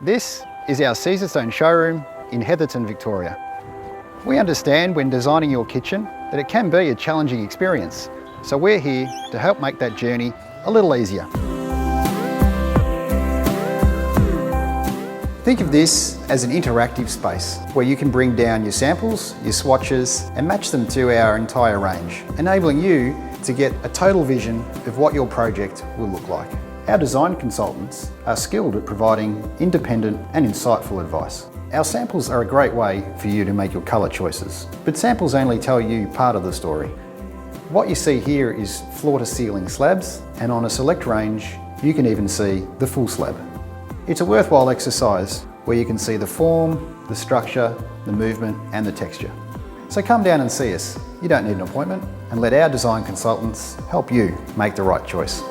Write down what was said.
This is our Caesarstone Showroom in Heatherton, Victoria. We understand when designing your kitchen that it can be a challenging experience, so we're here to help make that journey a little easier. Think of this as an interactive space where you can bring down your samples, your swatches, and match them to our entire range, enabling you to get a total vision of what your project will look like. Our design consultants are skilled at providing independent and insightful advice. Our samples are a great way for you to make your colour choices, but samples only tell you part of the story. What you see here is floor-to-ceiling slabs, and on a select range, you can even see the full slab. It's a worthwhile exercise where you can see the form, the structure, the movement and the texture. So come down and see us. You don't need an appointment, and let our design consultants help you make the right choice.